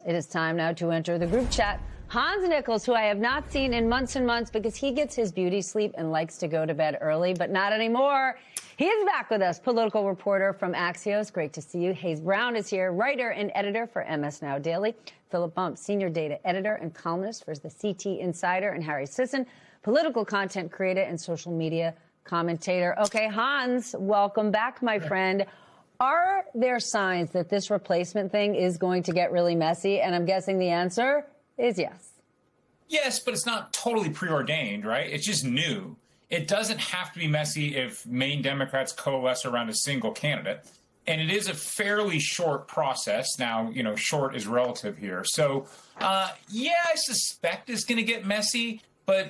It is time now to enter the group chat. Hans Nichols, who I have not seen in months and months because he gets his beauty sleep and likes to go to bed early, but not anymore. He is back with us, political reporter from Axios. Great to see you. Hayes Brown is here, writer and editor for MS Now Daily. Philip Bump, senior data editor and columnist for the CT Insider. And Harry Sisson, political content creator and social media commentator. Okay, Hans, welcome back, my friend. Are there signs that this replacement thing is going to get really messy? And I'm guessing the answer is yes. Yes, but it's not totally preordained, right? It's just new. It doesn't have to be messy if Maine Democrats coalesce around a single candidate. And it is a fairly short process. Now, you know, short is relative here. So, yeah, I suspect it's going to get messy.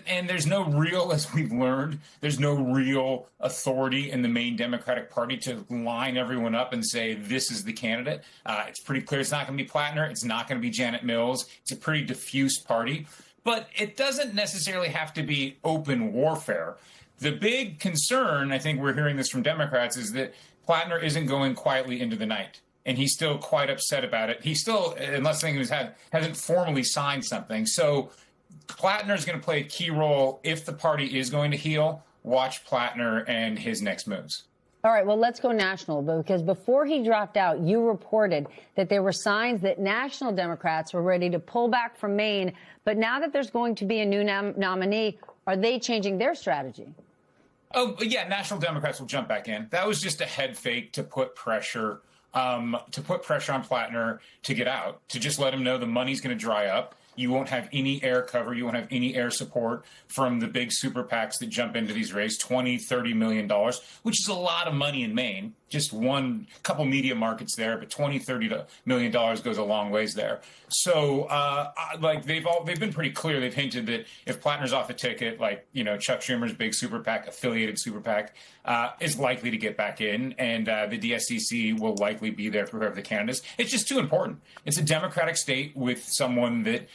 And there's no real, as we've learned, there's no real authority in the Maine Democratic Party to line everyone up and say, this is the candidate. It's pretty clear it's not going to be Plattner. It's not going to be Janet Mills. It's a pretty diffuse party. But it doesn't necessarily have to be open warfare. The big concern, I think we're hearing this from Democrats, is that Plattner isn't going quietly into the night. And he's still quite upset about it. He still, unless things hasn't formally signed something. So Plattner is going to play a key role if the party is going to heal. Watch Plattner and his next moves. All right, well, let's go national, because before he dropped out, you reported that there were signs that national Democrats were ready to pull back from Maine. But now that there's going to be a new nominee, are they changing their strategy? Oh, yeah, national Democrats will jump back in. That was just a head fake to put pressure on Plattner to get out, to just let him know the money's going to dry up. You won't have any air cover. You won't have any air support from the big super PACs that jump into these races, $20-30 million, which is a lot of money in Maine. Just one couple media markets there, but $20-30 million goes a long ways there. So, they've been pretty clear. They've hinted that if Plattner's off the ticket, like, you know, Chuck Schumer's big super PAC, affiliated super PAC, is likely to get back in, and the DSCC will likely be there for whoever the candidate is. It's just too important. It's a Democratic state with someone that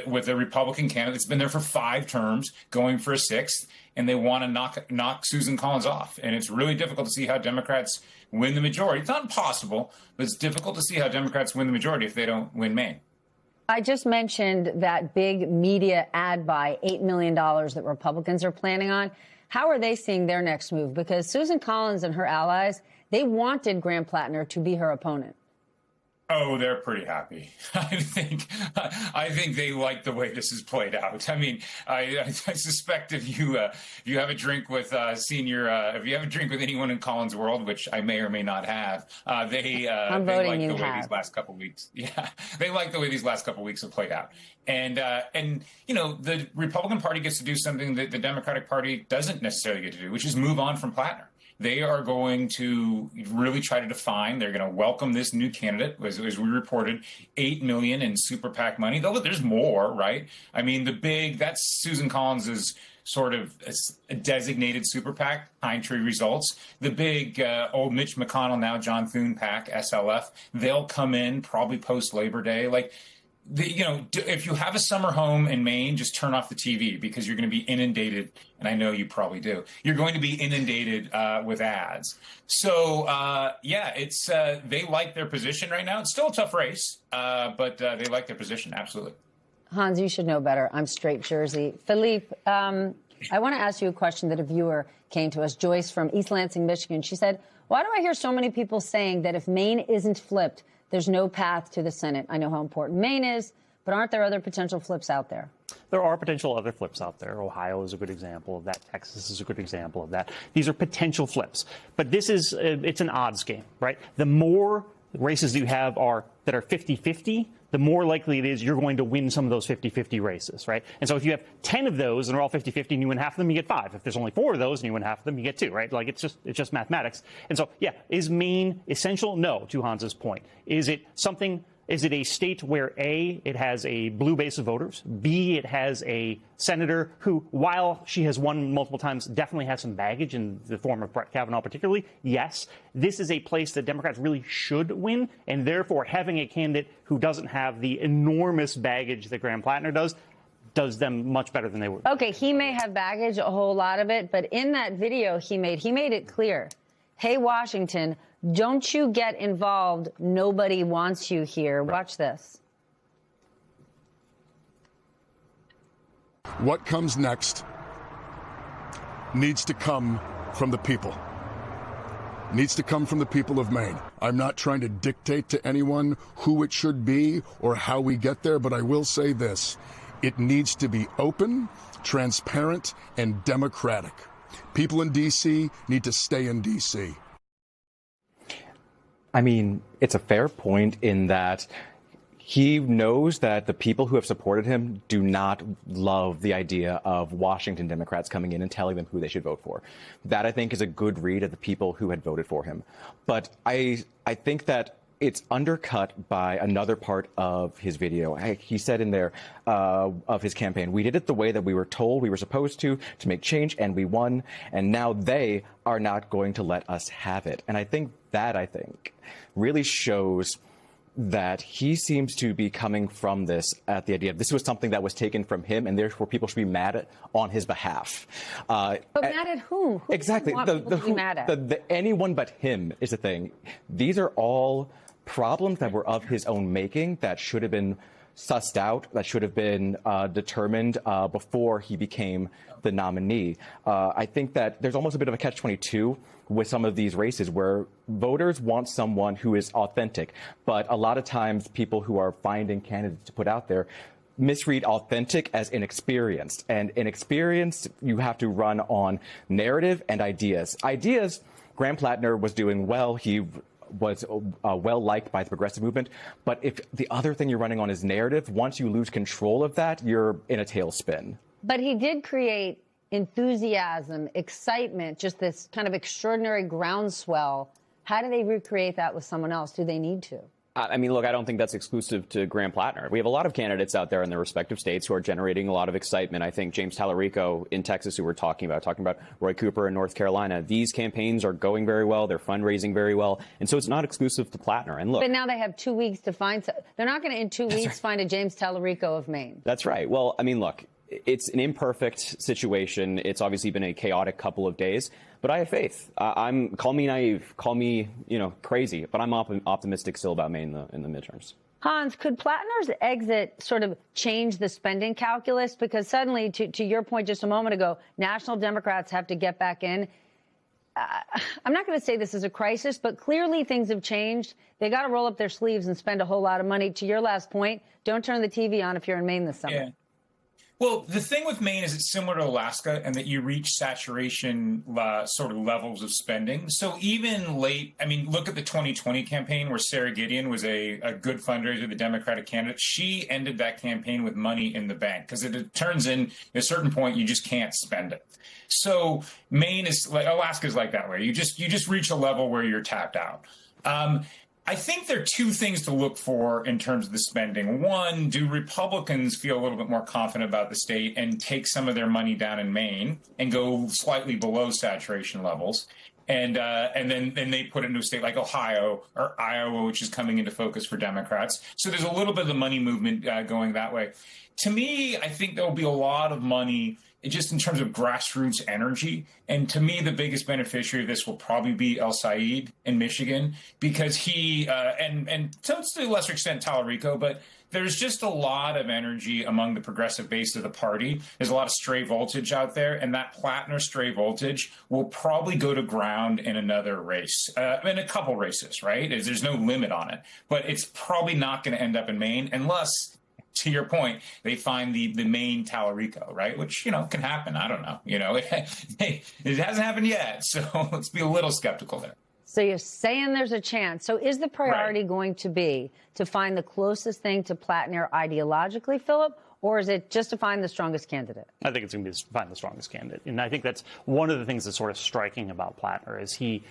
with a Republican candidate that's been there for 5 terms, going for a 6th, and they want to knock Susan Collins off. And it's really difficult to see how Democrats win the majority. It's not impossible, but it's difficult to see how Democrats win the majority if they don't win Maine. I just mentioned that big media ad buy, $8 million that Republicans are planning on. How are they seeing their next move? Because Susan Collins and her allies, they wanted Graham Plattner to be her opponent. Oh, they're pretty happy. I think they like the way this is played out. I mean, I suspect if you have a drink with if you have a drink with anyone in Collins' world, which I may or may not have, they like the way these last couple of weeks. Yeah, they like the way these last couple of weeks have played out. And you know, the Republican Party gets to do something that the Democratic Party doesn't necessarily get to do, which is move on from Plattner. They are going to really try to define. They're going to welcome this new candidate, as we reported, $8 million in super PAC money. Though there's more, right? I mean, that's Susan Collins's sort of a designated super PAC, Pine Tree Results. The big old Mitch McConnell, now John Thune PAC, SLF. They'll come in probably post Labor Day, if you have a summer home in Maine, just turn off the TV because you're going to be inundated. And I know you probably do. You're going to be inundated with ads. So, they like their position right now. It's still a tough race, but they like their position. Absolutely. Hans, you should know better. I'm straight Jersey. Philippe, I want to ask you a question that a viewer came to us, Joyce from East Lansing, Michigan. She said, why do I hear so many people saying that if Maine isn't flipped, there's no path to the Senate? I know how important Maine is, but aren't there other potential flips out there? There are potential other flips out there. Ohio is a good example of that. Texas is a good example of that. These are potential flips. But this is, it's an odds game, right? The more races you have that are 50-50, the more likely it is you're going to win some of those 50-50 races, right? And so if you have 10 of those and they're all 50-50 and you win half of them, you get 5. If there's only 4 of those and you win half of them, you get 2, right? Like it's just mathematics. And so, yeah, is Maine essential? No, to Hans's point. Is it a state where A, it has a blue base of voters, B, it has a senator who, while she has won multiple times, definitely has some baggage in the form of Brett Kavanaugh particularly? Yes, this is a place that Democrats really should win, and therefore having a candidate who doesn't have the enormous baggage that Graham Plattner does them much better than they would. Okay, he may have baggage, a whole lot of it, but in that video he made it clear. Hey, Washington, don't you get involved. Nobody wants you here. Right. Watch this. What comes next needs to come from the people. Needs to come from the people of Maine. I'm not trying to dictate to anyone who it should be or how we get there, but I will say this. It needs to be open, transparent, and democratic. People in D.C. need to stay in D.C. I mean, it's a fair point in that he knows that the people who have supported him do not love the idea of Washington Democrats coming in and telling them who they should vote for. That, I think, is a good read of the people who had voted for him. But I think that it's undercut by another part of his video. He said in there of his campaign, we did it the way that we were told we were supposed to make change, and we won, and now they are not going to let us have it. And I think really shows that he seems to be coming from this at the idea of this was something that was taken from him, and therefore people should be mad on his behalf. But mad at who? Who exactly. Anyone but him is the thing. These are all problems that were of his own making that should have been sussed out, that should have been determined before he became the nominee. I think that there's almost a bit of a catch-22 with some of these races where voters want someone who is authentic, but a lot of times people who are finding candidates to put out there misread authentic as inexperienced. And inexperienced, you have to run on narrative and ideas. Graham Plattner was doing well. He was well liked by the progressive movement. But if the other thing you're running on is narrative, once you lose control of that, you're in a tailspin. But he did create enthusiasm, excitement, just this kind of extraordinary groundswell. How do they recreate that with someone else? Do they need to? I mean, look, I don't think that's exclusive to Graham Plattner. We have a lot of candidates out there in their respective states who are generating a lot of excitement. I think James Tallarico in Texas, who we're talking about Roy Cooper in North Carolina. These campaigns are going very well. They're fundraising very well. And so it's not exclusive to Plattner. And look. But now they have 2 weeks to find. They're not going to, in 2 weeks, find a James Tallarico of Maine. That's right. Well, I mean, look, it's an imperfect situation. It's obviously been a chaotic couple of days, but I have faith. Call me naive, call me, crazy, but I'm optimistic still about Maine in the midterms. Hans, could Plattner's exit sort of change the spending calculus? Because suddenly, to your point just a moment ago, national Democrats have to get back in. I'm not going to say this is a crisis, but clearly things have changed. They got to roll up their sleeves and spend a whole lot of money. To your last point, don't turn the TV on if you're in Maine this summer. Yeah. Well, the thing with Maine is it's similar to Alaska in that you reach saturation sort of levels of spending. So even late, I mean, look at the 2020 campaign where Sarah Gideon was a good fundraiser, the Democratic candidate. She ended that campaign with money in the bank because it turns in at a certain point you just can't spend it. So Maine is like Alaska is like that way. You just reach a level where you're tapped out. I think there are two things to look for in terms of the spending. One, do Republicans feel a little bit more confident about the state and take some of their money down in Maine and go slightly below saturation levels? And then they put it into a state like Ohio or Iowa, which is coming into focus for Democrats. So there's a little bit of the money movement going that way. To me, I think there will be a lot of money just in terms of grassroots energy. And to me, the biggest beneficiary of this will probably be El Said in Michigan, because he, and to a lesser extent, Tallarico, but there's just a lot of energy among the progressive base of the party. There's a lot of stray voltage out there, and that Plattner stray voltage will probably go to ground in another race, in a couple races, right? There's no limit on it, but it's probably not going to end up in Maine unless, to your point, they find the Maine Tallarico, right? Which, can happen. I don't know. It hasn't happened yet. So let's be a little skeptical there. So you're saying there's a chance. So is the priority going to be to find the closest thing to Plattner ideologically, Philip, or is it just to find the strongest candidate? I think it's going to be to find the strongest candidate. And I think that's one of the things that's sort of striking about Plattner is he,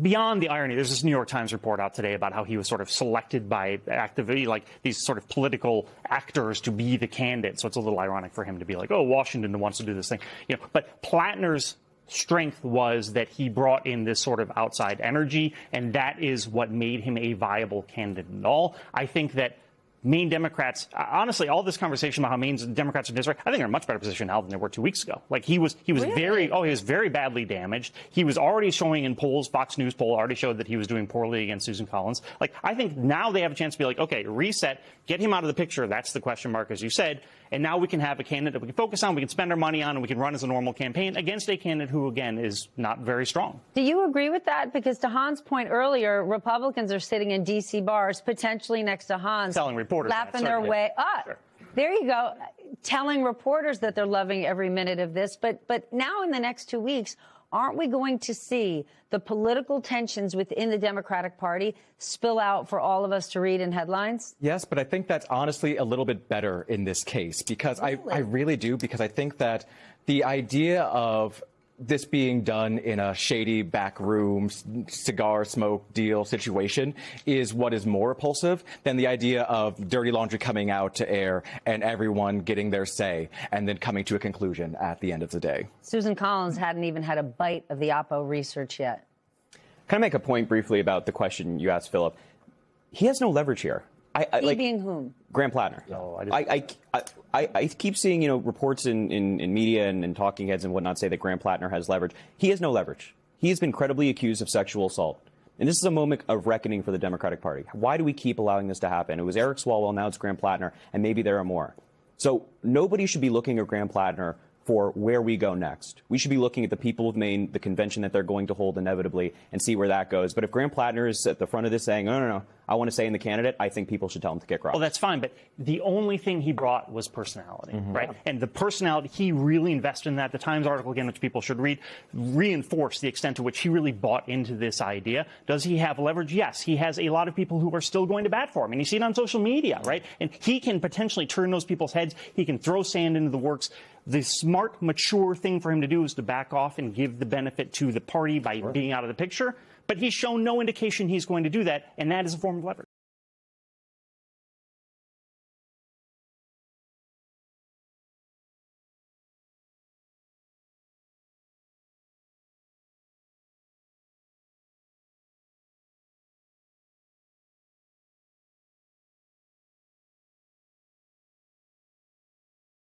beyond the irony, there's this New York Times report out today about how he was sort of selected by activity, like these sort of political actors to be the candidate. So it's a little ironic for him to be like, oh, Washington wants to do this thing. But Plattner's strength was that he brought in this sort of outside energy, and that is what made him a viable candidate at all. I think that Maine Democrats, honestly, all this conversation about how Maine's Democrats are district, I think they're in a much better position now than they were 2 weeks ago. Like he was Really? he was very badly damaged. He was already showing in polls, Fox News poll already showed that he was doing poorly against Susan Collins. Like, I think now they have a chance to be like, okay, reset, get him out of the picture. That's the question mark, as you said. And now we can have a candidate that we can focus on, we can spend our money on, and we can run as a normal campaign against a candidate who, again, is not very strong. Do you agree with that? Because to Hans' point earlier, Republicans are sitting in D.C. bars, potentially next to Hans, telling reporters laughing their way up. Sure. There you go, telling reporters that they're loving every minute of this. But now in the next 2 weeks, aren't we going to see the political tensions within the Democratic Party spill out for all of us to read in headlines? Yes, but I think that's honestly a little bit better in this case because I really do, because I think that the idea of this being done in a shady back room, cigar smoke deal situation is what is more repulsive than the idea of dirty laundry coming out to air and everyone getting their say and then coming to a conclusion at the end of the day. Susan Collins hadn't even had a bite of the Oppo research yet. Can I make a point briefly about the question you asked, Philip? He has no leverage here. He being whom? Graham Plattner. No, I keep seeing, reports in media and talking heads and whatnot say that Graham Plattner has leverage. He has no leverage. He has been credibly accused of sexual assault. And this is a moment of reckoning for the Democratic Party. Why do we keep allowing this to happen? It was Eric Swalwell, now it's Graham Plattner, and maybe there are more. So nobody should be looking at Graham Plattner for where we go next. We should be looking at the people of Maine, the convention that they're going to hold inevitably, and see where that goes. But if Graham Plattner is at the front of this saying, no, I want to say in the candidate, I think people should tell him to kick rocks. Well, that's fine, but the only thing he brought was personality, right? And the personality, he really invested in that. The Times article, again, which people should read, reinforced the extent to which he really bought into this idea. Does he have leverage? Yes. He has a lot of people who are still going to bat for him, and you see it on social media, right? And he can potentially turn those people's heads. He can throw sand into the works. The smart, mature thing for him to do is to back off and give the benefit to the party by being out of the picture. But he's shown no indication he's going to do that, and that is a form of leverage.